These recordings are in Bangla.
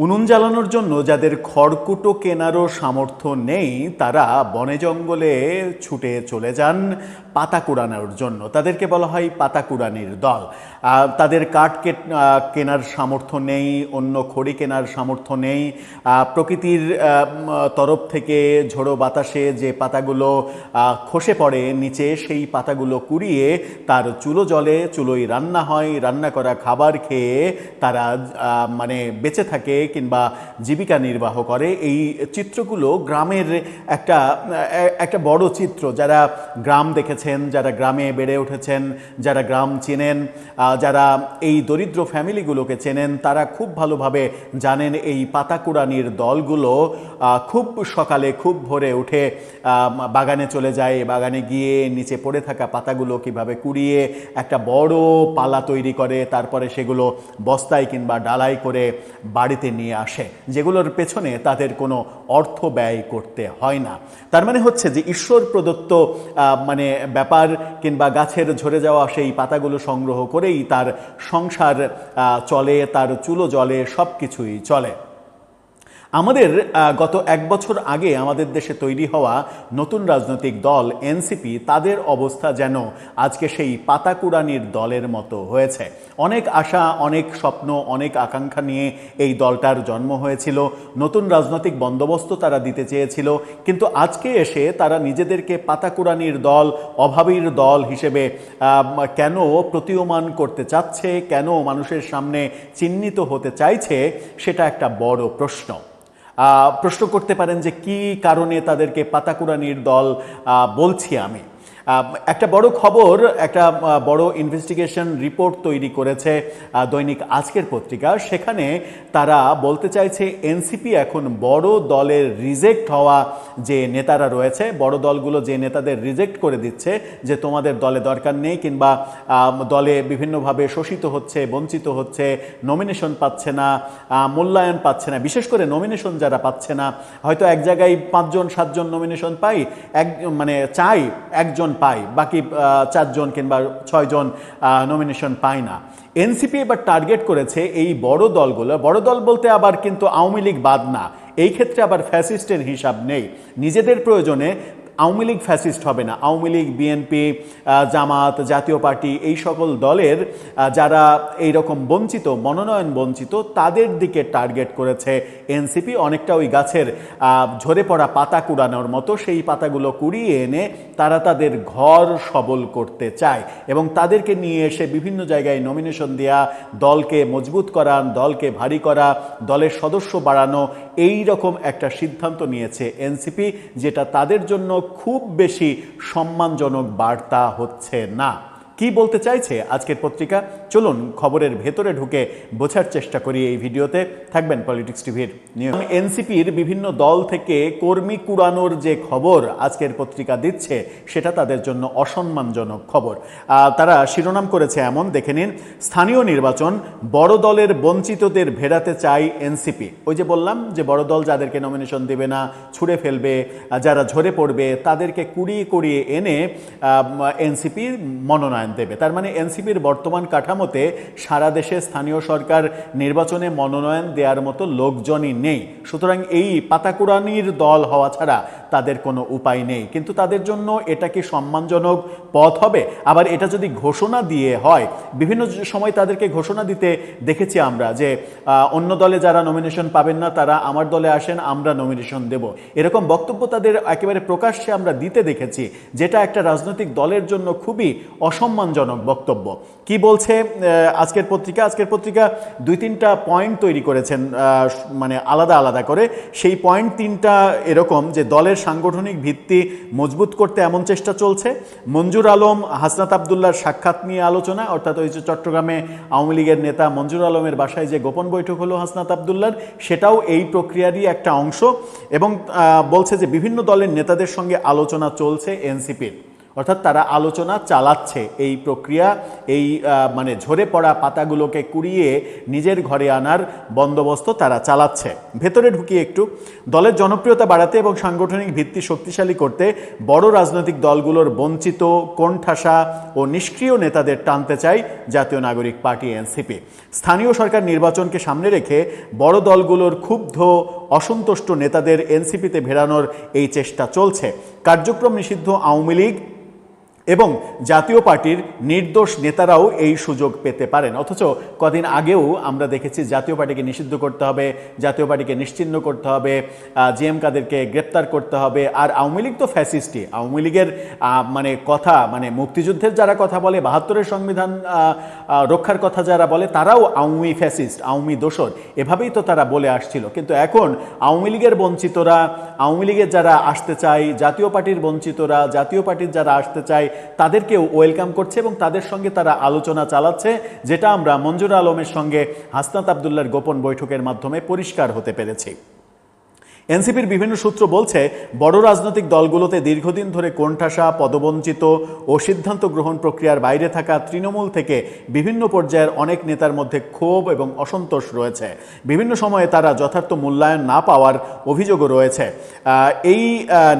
উনুন জ্বালানোর জন্য যাদের খড়কুটো কেনারও সামর্থ্য নেই তারা বনে জঙ্গলে ছুটে চলে যান পাতা কুড়ানোর জন্য। তাদেরকে বলা হয় পাতা কুড়ানির দল। তাদের কাঠ কেনার সামর্থ্য নেই, অন্য খড়ি কেনার সামর্থ্য নেই। প্রকৃতির তরফ থেকে ঝোড়ো বাতাসে যে পাতাগুলো খসে পড়ে নিচে, সেই পাতাগুলো কুড়িয়ে তার চুলো জলে, চুলোয় রান্না হয়, রান্না করা খাবার খেয়ে তারা বেঁচে থাকে কিংবা জীবিকা নির্বাহ করে। এই চিত্রগুলো গ্রামের একটা বড় চিত্র। যারা গ্রাম দেখেছেন, যারা গ্রামে বেড়ে উঠেছেন, যারা গ্রাম চেনেন, যারা এই দরিদ্র ফ্যামিলিগুলোকে চেনেন, তারা খুব ভালোভাবে জানেন এই পাতা কুড়ানির দলগুলো খুব সকালে খুব ভোরে উঠে বাগানে চলে যায়। বাগানে গিয়ে নিচে পড়ে থাকা পাতাগুলো কিভাবে কুড়িয়ে একটা বড় পালা তৈরি করে, তারপরে সেগুলো বস্তায় কিংবা ডালাই করে বাড়িতে নিয়ে আসে, যেগুলোর পেছনে তাদের কোনো অর্থ ব্যয় করতে হয় না। তার মানে হচ্ছে যে ঈশ্বর প্রদত্ত ব্যাপার, কিংবা গাছের ঝরে যাওয়া সেই পাতাগুলো সংগ্রহ করেই তার সংসার চলে, তার চুলো জ্বলে, সব কিছুই চলে। আমাদের গত এক বছর আগে আমাদের দেশে তৈরি হওয়া নতুন রাজনৈতিক দল এনসিপি, তাদের অবস্থা যেন আজকে সেই পাতা কুড়ানির দলের মতো হয়েছে। অনেক আশা, অনেক স্বপ্ন, অনেক আকাঙ্ক্ষা নিয়ে এই দলটার জন্ম হয়েছিল। নতুন রাজনৈতিক বন্দোবস্ত তারা দিতে চেয়েছিল, কিন্তু আজকে এসে তারা নিজেদেরকে পাতা কুড়ানির দল, অভাবীর দল হিসেবে কেন প্রতীয়মান করতে চাচ্ছে, কেন মানুষের সামনে চিহ্নিত হতে চাইছে, সেটা একটা বড় প্রশ্ন। প্রশ্ন করতে পারেন যে কি কারণে তাদেরকে পাতা কুড়ানির দল বলছি আমি। একটা বড় খবর, একটা বড় ইনভেস্টিগেশন রিপোর্ট তৈরি করেছে দৈনিক আজকের পত্রিকা। সেখানে তারা বলতে চাইছে এনসিপি এখন বড় দলের রিজেক্ট হওয়া যে নেতারা রয়েছে, বড় দলগুলো যে নেতাদের রিজেক্ট করে দিচ্ছে যে তোমাদের দলে দরকার নেই, কিংবা দলে বিভিন্নভাবে শোষিত হচ্ছে, বঞ্চিত হচ্ছে, নমিনেশন পাচ্ছে না, মূল্যায়ন পাচ্ছে না। বিশেষ করে নমিনেশন যারা পাচ্ছে না, হয়তো এক জায়গায় 5জন 7জন নমিনেশন পাই, চাই একজন পায়, বাকি 4জন কিংবা 6জন নমিনেশন পায় না। এনসিপি এবার টার্গেট করেছে এই বড় দলগুলো। বড় দল বলতে আবার কিন্তু আওয়ামী লীগ বাদ না, এই ক্ষেত্রে আবার ফ্যাসিস্টের হিসাব নেই। নিজেদের প্রয়োজনে আওয়ামী লীগ ফ্যাসিস্ট হবে না। আওয়ামী লীগ, বিএনপি, জামাত, জাতীয় পার্টি, এই সকল দলের যারা এইরকম বঞ্চিত, মনোনয়ন বঞ্চিত, তাদের দিকে টার্গেট করেছে এনসিপি। অনেকটা ওই গাছের ঝরে পড়া পাতা কুড়ানোর মতো, সেই পাতাগুলো কুড়িয়ে এনে তারা তাদের ঘর সবল করতে চায় এবং তাদেরকে নিয়ে এসে বিভিন্ন জায়গায় নমিনেশন দেওয়া, দলকে মজবুত করা, দলকে ভারী করা, দলের সদস্য বাড়ানো, এই রকম একটা সিদ্ধান্ত নিয়েছে এনসিপি, যেটা তাদের জন্য খুব বেশি সম্মানজনক বার্তা হচ্ছে না। কি বলতে চাইছে আজকের পত্রিকা, চলুন খবরের ভেতরে ঢুকে বোঝার চেষ্টা করি এই ভিডিওতে। থাকবেন পলিটিক্স টিভির নিউজ। এনসিপির বিভিন্ন দল থেকে কর্মী কুড়ানোর যে খবর আজকের পত্রিকা দিচ্ছে, সেটা তাদের জন্য অসম্মানজনক খবর। তারা শিরোনাম করেছে এমন, দেখে নিন, স্থানীয় নির্বাচন, বড় দলের বঞ্চিতদের ভেড়াতে চাই এনসিপি। ওই যে বললাম যে বড় দল যাদেরকে নমিনেশন দেবে না, ছুঁড়ে ফেলবে, যারা ঝরে পড়বে, তাদেরকে কুড়িয়ে কুড়িয়ে এনে এনসিপি মনোনয়ন দেবে। তার মানে এনসিপির বর্তমান কাঠামোতে সারা দেশে স্থানীয় সরকার নির্বাচনে মনোনয়ন দেওয়ার মতো লোকজনই নেই। সুতরাং এই পাতা কুড়ানির দল হওয়া ছাড়া তাদের কোনো উপায় নেই। কিন্তু তাদের জন্য এটা কি সম্মানজনক পথ হবে? আবার এটা যদি ঘোষণা দিয়ে হয়, বিভিন্ন সময় তাদেরকে ঘোষণা দিতে দেখেছি আমরা যে অন্য দলে যারা নমিনেশন পাবেন না তারা আমার দলে আসেন, আমরা নমিনেশন দেব, এরকম বক্তব্য তাদের একেবারে প্রকাশ্যে আমরা দিতে দেখেছি, যেটা একটা রাজনৈতিক দলের জন্য খুবই অসম্মানজনক বক্তব্য। কি বলছে আজকের পত্রিকা? আজকের পত্রিকা 2-3টা পয়েন্ট তৈরি করেছেন আলাদা আলাদা করে। সেই পয়েন্ট 3টা এরকম যে দলের সাংগঠনিক ভিত্তি মজবুত করতে এমন চেষ্টা চলছে। মঞ্জুর আলম, হাসনাত আবদুল্লাহর সাক্ষাৎ নিয়ে আলোচনা, অর্থাৎ ওই যে চট্টগ্রামে আওয়ামী লীগের নেতা মঞ্জুর আলমের বাসায় যে গোপন বৈঠক হলো হাসনাত আবদুল্লাহর, সেটাও এই প্রক্রিয়ারই একটা অংশ। এবং বলছে যে বিভিন্ন দলের নেতাদের সঙ্গে আলোচনা চলছে এনসিপির। অর্থাৎ তারা আলোচনা চালাচ্ছে, এই প্রক্রিয়া, এই মানে ঝরে পড়া পাতাগুলোকে কুড়িয়ে নিজের ঘরে আনার বন্দোবস্ত তারা চালাচ্ছে। ভেতরে ঢুকি একটু। দলের জনপ্রিয়তা বাড়াতে এবং সাংগঠনিক ভিত্তি শক্তিশালী করতে বড় রাজনৈতিক দলগুলোর বঞ্চিত, কোণঠাসা ও নিষ্ক্রিয় নেতাদের টানতে চায় জাতীয় নাগরিক পার্টি এনসিপি। স্থানীয় সরকার নির্বাচনকে সামনে রেখে বড় দলগুলোর ক্ষুব্ধ, অসন্তুষ্ট নেতাদের এনসিপিতে ভেড়ানোর এই চেষ্টা চলছে। কার্যক্রম নিষিদ্ধ আওয়ামী লীগ এবং জাতীয় পার্টির নির্দোষ নেতারাও এই সুযোগ পেতে পারেন। অথচ কদিন আগেও আমরা দেখেছি জাতীয় পার্টিকে নিষিদ্ধ করতে হবে, জাতীয় পার্টিকে নিশ্চিহ্ন করতে হবে, জিএম কাদেরকে গ্রেপ্তার করতে হবে। আর আওয়ামী লীগ তো ফ্যাসিস্টই। আওয়ামী লীগের মানে কথা, মানে মুক্তিযুদ্ধের যারা কথা বলে, ৭২-এর সংবিধান রক্ষার কথা যারা বলে, তারাও আওয়ামী ফ্যাসিস্ট, আওয়ামী দোসর, এভাবেই তো তারা বলে আসছিল। কিন্তু এখন আওয়ামী লীগের বঞ্চিতরা, আওয়ামী লীগের যারা আসতে চায়, জাতীয় পার্টির বঞ্চিতরা, জাতীয় পার্টির যারা আসতে চায়, তাদেরকেও ওয়েলকাম করছে এবং তাদের সঙ্গে তারা আলোচনা চালাচ্ছে, যেটা আমরা মঞ্জুর আলমের সঙ্গে হাসনাত আবদুল্লাহর গোপন বৈঠকের মাধ্যমে পরিষ্কার হতে পেরেছি। এনসিপির বিভিন্ন সূত্র বলছে, বড় রাজনৈতিক দলগুলোতে দীর্ঘদিন ধরে কোণঠাসা, পদবঞ্চিত ও সিদ্ধান্ত গ্রহণ প্রক্রিয়ার বাইরে থাকা তৃণমূল থেকে বিভিন্ন পর্যায়ের অনেক নেতার মধ্যে ক্ষোভ এবং অসন্তোষ রয়েছে। বিভিন্ন সময়ে তারা যথার্থ মূল্যায়ন না পাওয়ার অভিযোগও রয়েছে। এই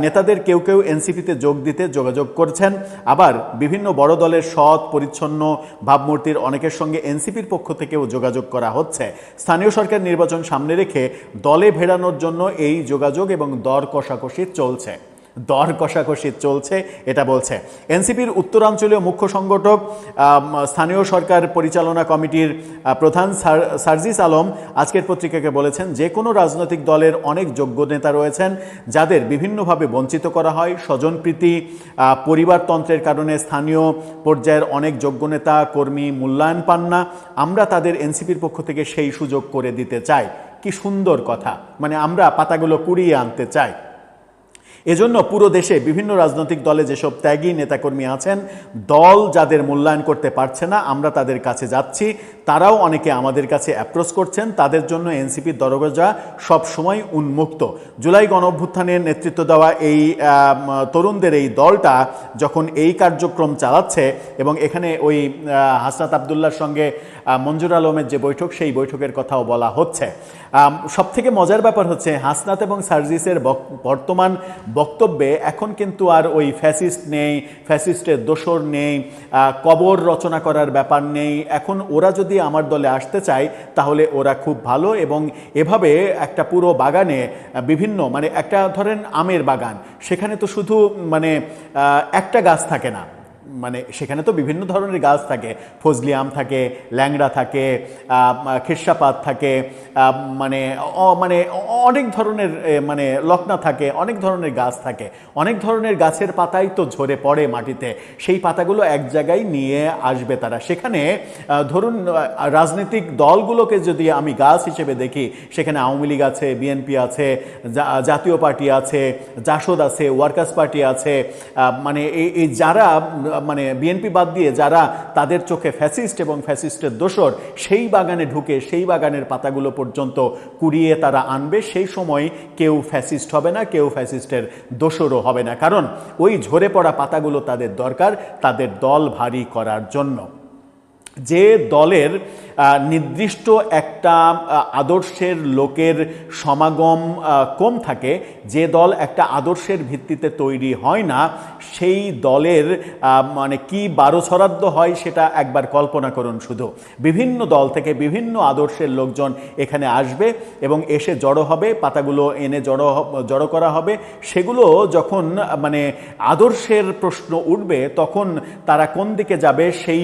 নেতাদের কেউ কেউ এনসিপিতে যোগ দিতে যোগাযোগ করছেন, আবার বিভিন্ন বড় দলের সৎ, পরিচ্ছন্ন ভাবমূর্তির অনেকের সঙ্গে এনসিপির পক্ষ থেকেও যোগাযোগ করা হচ্ছে। স্থানীয় সরকার নির্বাচন সামনে রেখে দলে ভেড়ানোর জন্য এই যোগাযোগ এবং দর কষাকষি চলছে, এটা বলছে এনসিপির উত্তরাঞ্চলীয় মুখ্য সংগঠক, স্থানীয় সরকার পরিচালনা কমিটির প্রধান সার্জিস আলম আজকের পত্রিকাকে বলেছেন, যে কোনো রাজনৈতিক দলের অনেক যোগ্য নেতা রয়েছেন যাদের বিভিন্নভাবে বঞ্চিত করা হয়। স্বজনপ্রীতি, পরিবারতন্ত্রের কারণে স্থানীয় পর্যায়ের অনেক যোগ্য নেতা কর্মী মূল্যায়ন পান না। আমরা তাদের এনসিপির পক্ষ থেকে সেই সুযোগ করে দিতে চাই। কি সুন্দর কথা, মানে আমরা পাতাগুলো কুড়িয়ে আনতে চাই। এজন্য পুরো দেশে বিভিন্ন রাজনৈতিক দলে যেসব ত্যাগী নেতাকর্মী আছেন, দল যাদের মূল্যায়ন করতে পারছে না, আমরা তাদের কাছে যাচ্ছি, তারাও অনেকে আমাদের কাছে অ্যাপ্রোচ করছেন। তাদের জন্য এনসিপির দরজা সবসময় উন্মুক্ত। জুলাই গণঅভ্যুত্থানের নেতৃত্ব দেওয়া এই তরুণদের এই দলটা যখন এই কার্যক্রম চালাচ্ছে, এবং এখানে ওই হাসনাত আবদুল্লাহর সঙ্গে মঞ্জুর আলমের যে বৈঠক, সেই বৈঠকের কথাও বলা হচ্ছে। সবথেকে মজার ব্যাপার হচ্ছে, হাসনাত এবং সার্জিসের বর্তমান বক্তব্যে এখন কিন্তু আর ওই ফ্যাসিস্ট নেই, ফ্যাসিস্টের দোসর নেই, কবর রচনা করার ব্যাপার নেই। এখন ওরা যদি আমার দলে আসতে চায় তাহলে ওরা খুব ভালো, এবং এভাবে একটা পুরো বাগানে বিভিন্ন, মানে একটা ধরেন আমের বাগান, সেখানে তো শুধু মানে একটা গাছ থাকে না, মানে সেখানে তো বিভিন্ন ধরনের গাছ থাকে, ফজলি আম থাকে, ল্যাংড়া থাকে, খেরসাপাত থাকে, মানে অনেক ধরনের, মানে লকনা থাকে, অনেক ধরনের গাছ থাকে। অনেক ধরনের গাছের পাতাই তো ঝরে পড়ে মাটিতে, সেই পাতাগুলো এক জায়গায় নিয়ে আসবে তারা। সেখানে ধরুন রাজনৈতিক দলগুলোকে যদি আমি গাছ হিসেবে দেখি, সেখানে আওয়ামী লীগ আছে, বিএনপি আছে, জাতীয় পার্টি আছে, জাসদ আছে, ওয়ার্কার্স পার্টি আছে, মানে এই যারা, মানে বিএনপি বাদ দিয়ে যারা তাদের চোখে ফ্যাসিস্ট এবং ফ্যাসিস্টের দোসর, সেই বাগানে ঢুকে সেই বাগানের পাতাগুলো পর্যন্ত কুড়িয়ে তারা আনবে। সেই সময় কেউ ফ্যাসিস্ট হবে না, কেউ ফ্যাসিস্টের দোসরও হবে না, কারণ ওই ঝরে পড়া পাতাগুলো তাদের দরকার তাদের দল ভারী করার জন্য। যে দলের নির্দিষ্ট একটা আদর্শের লোকের সমাগম কম থাকে, যে দল একটা আদর্শের ভিত্তিতে তৈরি হয় না, সেই দলের মানে কি বারোছড়াদ্য হয় সেটা একবার কল্পনা করুন। শুধু বিভিন্ন দল থেকে বিভিন্ন আদর্শের লোকজন এখানে আসবে এবং এসে জড়ো হবে, পাতাগুলো এনে জড়ো করা হবে। সেগুলো যখন মানে আদর্শের প্রশ্ন উঠবে, তখন তারা কোন দিকে যাবে সেই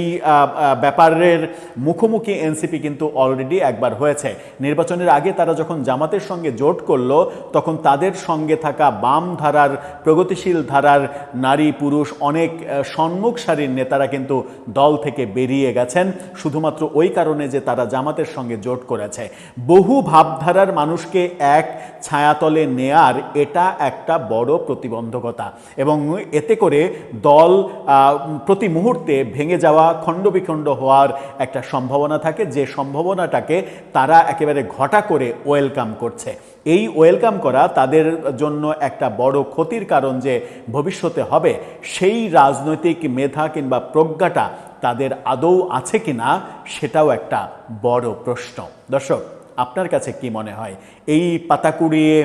ব্যাপারের মুখোমুখি এনসিপি কিন্তু অলরেডি একবার হয়েছে। নির্বাচনের আগে তারা যখন জামাতের সঙ্গে জোট করলো, তখন তাদের সঙ্গে থাকা বাম ধারার, প্রগতিশীল ধারার নারী পুরুষ অনেক সম্মুখ সারির নেতারা কিন্তু দল থেকে বেরিয়ে গেছেন, শুধুমাত্র ওই কারণে যে তারা জামাতের সঙ্গে জোট করেছে। বহু ভাবধারার মানুষকে এক ছায়াতলে নেয়ার এটা একটা বড় প্রতিবন্ধকতা, এবং এতে করে দল প্রতি মুহূর্তে ভেঙে যাওয়া, খণ্ডবিখণ্ড হওয়া হওয়ার একটা সম্ভাবনা থাকে, যে সম্ভাবনাটাকে তারা একেবারে ঘটা করে ওয়েলকাম করছে। এই ওয়েলকাম করা তাদের জন্য একটা বড় ক্ষতির কারণ যে ভবিষ্যতে হবে, সেই রাজনৈতিক মেধা কিংবা প্রজ্ঞাটা তাদের আদৌ আছে কিনা সেটাও একটা বড় প্রশ্ন। দর্শক, আপনার কাছে কি মনে হয়, এই পাতা কুড়িয়ে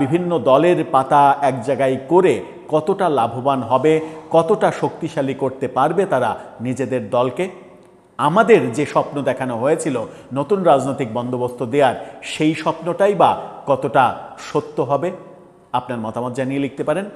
বিভিন্ন দলের পাতা এক জায়গায় করে কতটা লাভবান হবে, কতটা শক্তিশালী করতে পারবে তারা নিজেদের দলকে? আমাদের যে স্বপ্ন দেখানো হয়েছিল নতুন রাজনৈতিক বন্দোবস্ত দেওয়ার, সেই স্বপ্নটাই বা কতটা সত্য হবে? আপনার মতামত জানিয়ে লিখতে পারেন।